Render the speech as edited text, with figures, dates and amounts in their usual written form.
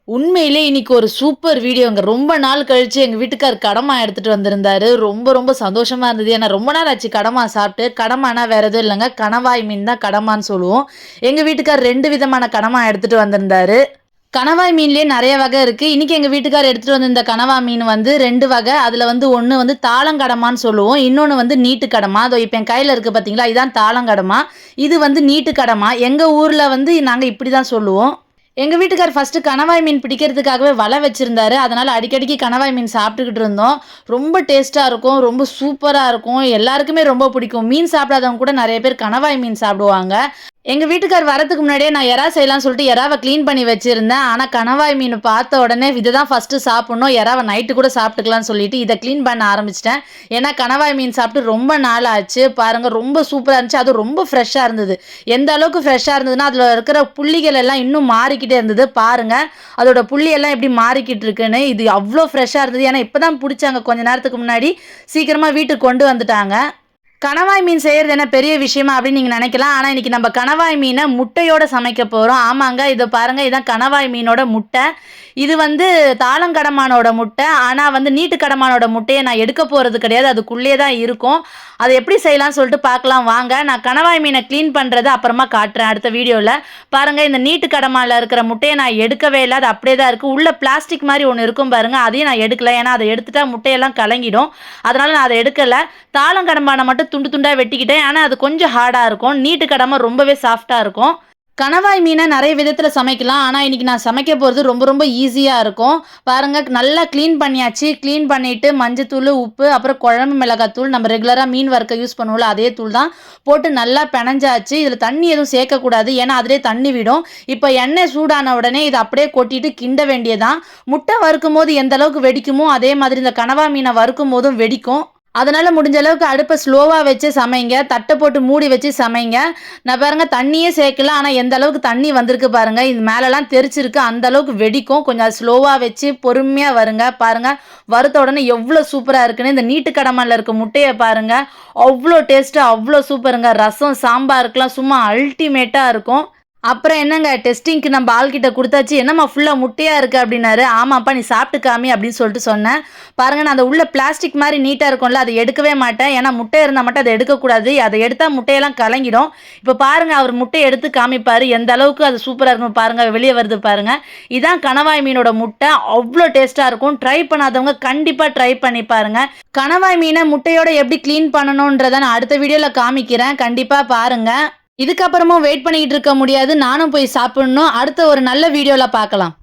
உண்மையிலே இன்னைக்கு ஒரு சூப்பர் வீடியோங்க. ரொம்ப நாள் கழிச்சு எங்க வீட்டுக்கார் கடமா எடுத்துட்டு வந்திருந்தாரு. ரொம்ப சந்தோஷமா இருந்தது. ஏன்னா ரொம்ப நாள் ஆச்சு கடமா சாப்பிட்டு. கடமானா வேற எதுவும் இல்லங்க. கணவாய் மீன் தான் கடமான்னு சொல்லுவோம். எங்க வீட்டுக்கார் 2 விதமான கடமா எடுத்துட்டு வந்திருந்தாரு. கணவாய் மீன்லயே நெறைய வகை இருக்கு. இன்னைக்கு எங்க வீட்டுக்கார் எடுத்துட்டு வந்திருந்த கனவா மீன் வந்து 2 வகை. அதுல வந்து ஒண்ணு வந்து தாளங்கடமான்னு சொல்லுவோம். இன்னொன்னு வந்து நீட்டு கடமா. அதோ இப்ப என் கையில இருக்கு பார்த்தீங்களா? இதான் தாளங்கடமா. இது வந்து நீட்டு கடமா. எங்க ஊர்ல வந்து நாங்க இப்படி தான் சொல்லுவோம். எங்க வீட்டுக்கார் ஃபர்ஸ்ட்டு கணவாய் மீன் பிடிக்கிறதுக்காகவே வலை வச்சிருந்தாரு. அதனால அடிக்கடிக்கு கணவாய் மீன் சாப்பிட்டுக்கிட்டு இருந்தோம். ரொம்ப டேஸ்ட்டா இருக்கும். ரொம்ப சூப்பரா இருக்கும். எல்லாருக்குமே ரொம்ப பிடிக்கும். மீன் சாப்பிடாதவங்க கூட நெறைய பேர் கணவாய் மீன் சாப்பிடுவாங்க. எங்க வீட்டுக்கார் வரதுக்கு முன்னாடியே நான் எறா செய்யலாம்னு சொல்லிட்டு எறாவ கிளீன் பண்ணி வச்சிருந்தேன். ஆனா கணவாய் மீன் பார்த்த உடனே இத தான் ஃபர்ஸ்ட்டு சாப்பிடணும். எறாவ நைட்டு கூட சாப்பிட்டுக்கலாம்னு சொல்லிட்டு இத கிளீன் பண்ண ஆரம்பிச்சுட்டேன். ஏன்னா கணவாய் மீன் சாப்பிட்டு ரொம்ப நாள் ஆச்சு. பாருங்க ரொம்ப சூப்பரா இருந்துச்சு. அதுவும் ரொம்ப ஃப்ரெஷ்ஷா இருந்தது. எந்த அளவுக்கு ஃப்ரெஷ்ஷா இருந்ததுன்னா, அதுல இருக்கிற புள்ளிகள் எல்லாம் இன்னும் மாறிக்கிட்டே இருந்தது. பாருங்க, அதோட புள்ளி எல்லாம் எப்படி மாறிக்கிட்டு இருக்குன்னு. இது அவ்ளோ ஃப்ரெஷ்ஷா இருந்தது. ஏன்னா இப்ப தான் புடிச்சாங்க கொஞ்ச நேரத்துக்கு முன்னாடி. சீக்கிரமா வீட்டுக்கு கொண்டு வந்துட்டாங்க. கணவாய் மீன் செய்யறது என்ன பெரிய விஷயமா அப்படின்னு நீங்க நினைக்கலாம். ஆனா இன்னைக்கு நம்ம கணவாய் மீனை முட்டையோட சமைக்க போறோம். ஆமாங்க, இதை பாருங்க, இதான் கணவாய் மீனோட முட்டை. இது வந்து தாளங்கடமானோட முட்டை. ஆனா வந்து நீட்டு கடமானோட முட்டையை நான் எடுக்க போறது கிடையாது. அதுக்குள்ளேயே தான் இருக்கும். அதை எப்படி செய்யலாம்னு சொல்லிட்டு பார்க்கலாம் வாங்க. நான் கணவாய் மீனை க்ளீன் பண்றதை அப்புறமா காட்டுறேன் அடுத்த வீடியோல. பாருங்க, இந்த நீட்டு கடமால இருக்கிற முட்டையை நான் எடுக்கவே இல்லை. அது அப்படியே தான் இருக்கு. உள்ள பிளாஸ்டிக் மாதிரி ஒன்று இருக்கும் பாருங்க, அதையும் நான் எடுக்கல. ஏன்னா அதை எடுத்துட்டா முட்டையெல்லாம் கலங்கிடும். அதனால நான் அதை எடுக்கல. தாளங்கடமான மட்டும் துண்டு துண்டா வெட்டிக்கிட்டேன். ஆனா அது கொஞ்சம் ஹார்டா இருக்கும். நீட்டு கடமை ரொம்பவே சாஃப்டா இருக்கும். கணவாய் மீனை நிறைய விதத்துல சமைக்கலாம். ஆனா இன்னைக்கு நான் சமைக்க போறது ரொம்ப ஈஸியா இருக்கும். பாருங்க, நல்லா க்ளீன் பண்ணியாச்சு. க்ளீன் பண்ணிட்டு மஞ்சத்தூள், உப்பு, அப்புறம் குழம்பு மிளகாத்தூள், நம்ம ரெகுலரா மீன் வறுக்க யூஸ் பண்ணுவோம்ல அதே தூள் தான் போட்டு நல்லா பெனஞ்சாச்சு. இதுல தண்ணி எதுவும் சேர்க்கக்கூடாது. ஏன்னா அதிலே தண்ணி விடும். இப்போ எண்ணெய் சூடான உடனே இதை அப்படியே கொட்டிட்டு கிண்ட வேண்டியதான். முட்டை வறுக்கும் போது எந்த அளவுக்கு வெடிக்குமோ அதே மாதிரி இந்த கணவா மீனை வறுக்கும் போதும் வெடிக்கும். அதனால முடிஞ்ச அளவுக்கு அடுப்பை ஸ்லோவா வச்சு சமைங்க. தட்டை போட்டு மூடி வச்சு சமைங்க. நான் பாருங்க தண்ணியே சேர்க்கல. ஆனா எந்த அளவுக்கு தண்ணி வந்திருக்கு பாருங்க. இது மேலெல்லாம் தெரிச்சிருக்கு. அந்த அளவுக்கு வெடிக்கும். கொஞ்சம் ஸ்லோவா வச்சு பொறுமையா வருங்க. பாருங்க, வறுத்த உடனே எவ்வளோ சூப்பரா இருக்குன்னு. இந்த நீட்டு கடமல்ல இருக்க முட்டையை பாருங்க, அவ்வளோ டேஸ்ட்டு, அவ்வளோ சூப்பருங்க. ரசம் சாம்பாருக்குலாம் சும்மா அல்டிமேட்டா இருக்கும். அப்புறம் என்னங்க, டெஸ்டிங்க்கு நம்ம ஆள்கிட்ட கொடுத்தாச்சு. என்னம்மா ஃபுல்லா முட்டையா இருக்கு அப்படின்னாரு. ஆமாப்பா, நீ சாப்பிட்டு காமி அப்படின்னு சொல்லிட்டு சொன்னேன். பாருங்க, நான் அந்த உள்ள பிளாஸ்டிக் மாதிரி நீட்டா இருக்கும்ல, அதை எடுக்கவே மாட்டேன். ஏன்னா முட்டை இருந்தால் மட்டும் அதை எடுக்கக்கூடாது. அதை எடுத்தா முட்டையெல்லாம் கலங்கிடும். இப்போ பாருங்க, அவர் முட்டையை எடுத்து காமிப்பாரு. எந்த அளவுக்கு அது சூப்பராக இருக்கும் பாருங்க, வெளியே வருது பாருங்க. இதான் கணவாய் மீனோட முட்டை. அவ்வளோ டேஸ்டா இருக்கும். ட்ரை பண்ணாதவங்க கண்டிப்பா ட்ரை பண்ணி பாருங்க. கணவாய் மீனை முட்டையோட எப்படி க்ளீன் பண்ணணுன்றதை நான் அடுத்த வீடியோல காமிக்கிறேன். கண்டிப்பா பாருங்க. இதுக்கப்புறமும் வெயிட் பண்ணிக்கிட்டு இருக்க முடியாது. நானும் போய் சாப்பிடணும். அடுத்த ஒரு நல்ல வீடியோல பார்க்கலாம்.